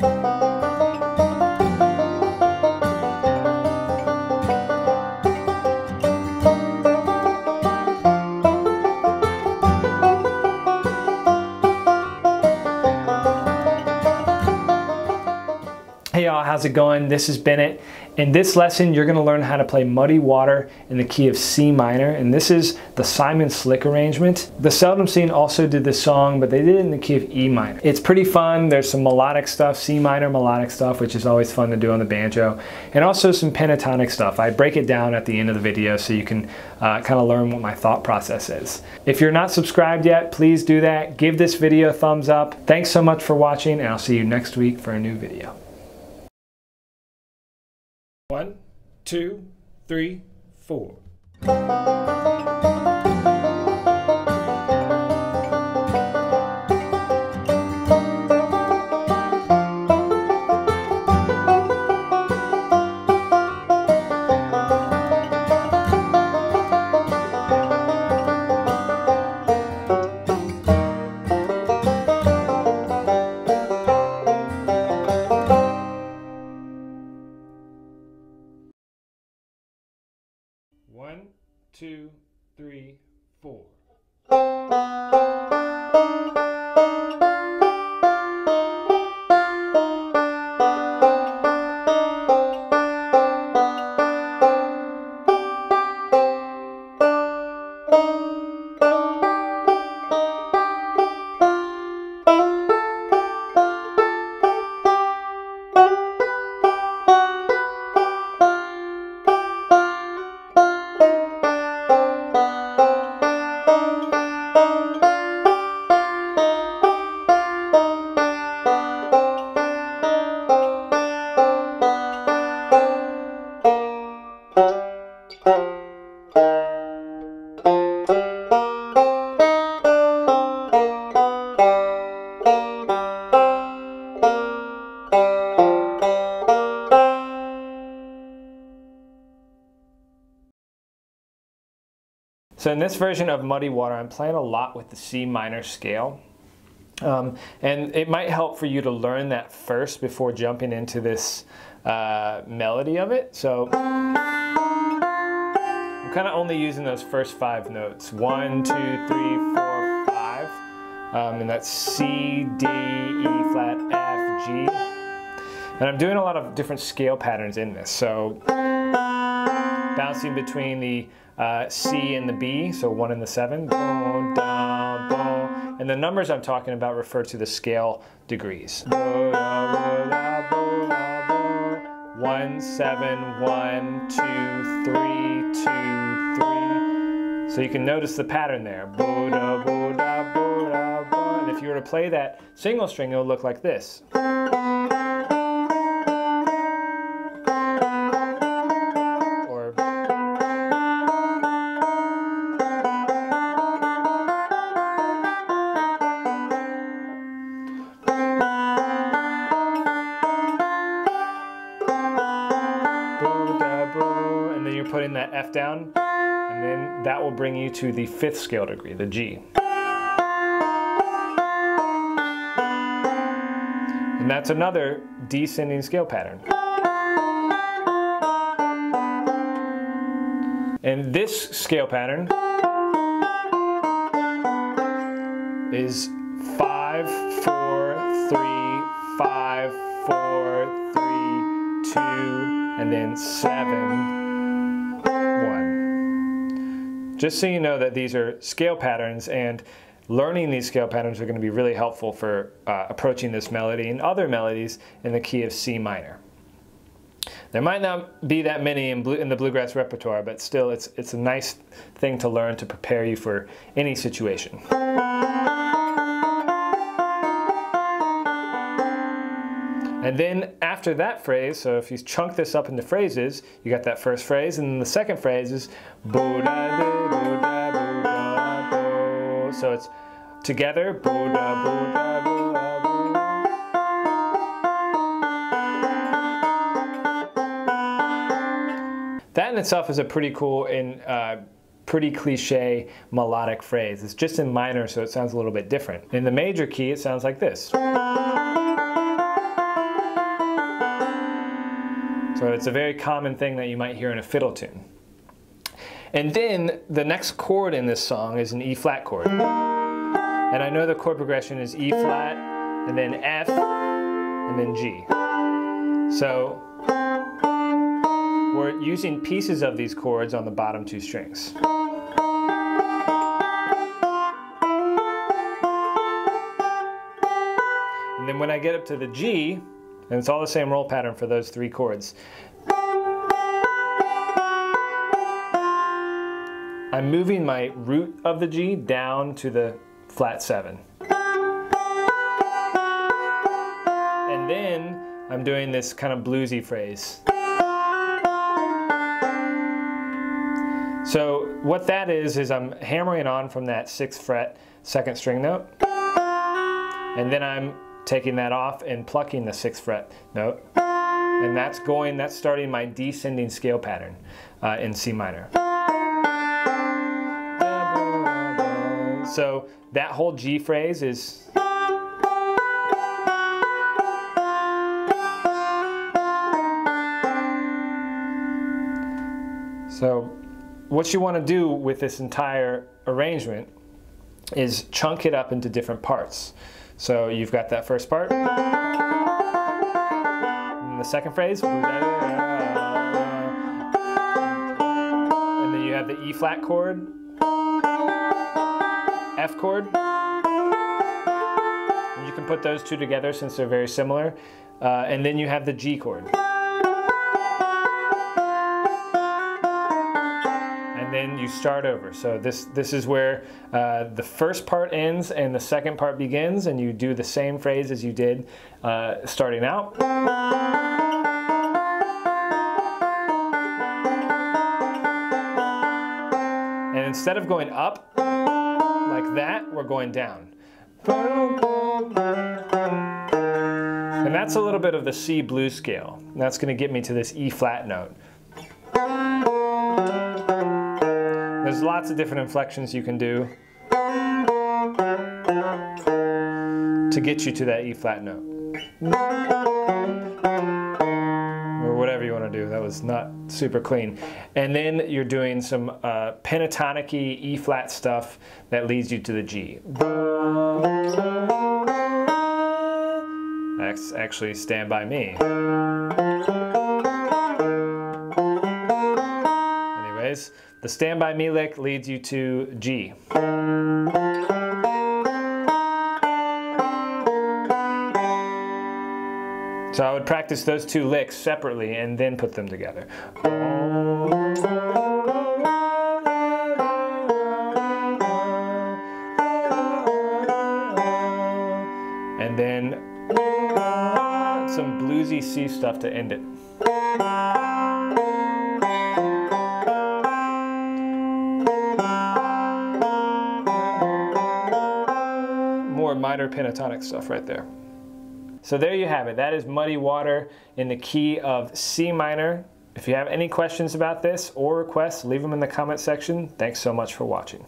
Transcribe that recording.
Hey y'all, how's it going? This is Bennett. In this lesson, you're going to learn how to play Muddy Water in the key of C minor, and this is the Simon Slick arrangement. The Seldom Seen also did this song, but they did it in the key of E minor. It's pretty fun. There's some melodic stuff, C minor melodic stuff, which is always fun to do on the banjo, and also some pentatonic stuff. I break it down at the end of the video so you can kind of learn what my thought process is. If you're not subscribed yet, please do that. Give this video a thumbs up. Thanks so much for watching, and I'll see you next week for a new video. 1, 2, 3, 4. One, two, three, four. So in this version of Muddy Water, I'm playing a lot with the C minor scale. And it might help for you to learn that first before jumping into this melody of it. So I'm kind of only using those first 5 notes. 1, 2, 3, 4, 5. And that's C, D, E flat, F, G. And I'm doing a lot of different scale patterns in this. So bouncing between the C and the B, so 1 and the 7, boom, down, boom, and the numbers I'm talking about refer to the scale degrees. 1, 7, 1, 2, 3, 2, 3. So you can notice the pattern there. And if you were to play that single string, it would look like this. And then you're putting that F down, and then that will bring you to the 5th scale degree, the G. And that's another descending scale pattern. And this scale pattern is 5, 4, 3, 5, 4, 3, 2, and then 7, 1. Just so you know that these are scale patterns, and learning these scale patterns are going to be really helpful for approaching this melody and other melodies in the key of C minor. There might not be that many in the bluegrass repertoire, but still it's a nice thing to learn to prepare you for any situation. And then after that phrase, so if you chunk this up into phrases, you got that first phrase, and then the second phrase is bo-da-da-bo-da-bo-da-bo. So it's together, bo-da-bo-da-bo-da-bo. That in itself is a pretty cool and pretty cliche melodic phrase. It's just in minor, so it sounds a little bit different. In the major key, it sounds like this. So it's a very common thing that you might hear in a fiddle tune. And then the next chord in this song is an E flat chord. And I know the chord progression is E flat, and then F, and then G. So we're using pieces of these chords on the bottom two strings. And then when I get up to the G, and it's all the same roll pattern for those three chords, I'm moving my root of the G down to the flat 7. And then I'm doing this kind of bluesy phrase. So what that is I'm hammering on from that 6th fret 2nd string note, and then I'm taking that off and plucking the 6th fret note, and that's starting my descending scale pattern in C minor. So that whole G phrase is so what you want to do with this entire arrangement is chunk it up into different parts. So you've got that first part, and the second phrase, and then you have the E flat chord, F chord, and you can put those two together since they're very similar, and then you have the G chord. And then you start over. So this is where the first part ends and the second part begins, and you do the same phrase as you did starting out. And instead of going up like that, we're going down. And that's a little bit of the C blues scale. And that's going to get me to this E flat note. There's lots of different inflections you can do to get you to that E flat note. Or whatever you want to do. That was not super clean. And then you're doing some pentatonic-y E flat stuff that leads you to the G. That's actually Stand By Me. Anyways, the Stand By Me lick leads you to G. So I would practice those two licks separately and then put them together. And then some bluesy C stuff to end it. More minor pentatonic stuff right there. So there you have it. That is Muddy Water in the key of C minor. If you have any questions about this or requests, leave them in the comment section. Thanks so much for watching.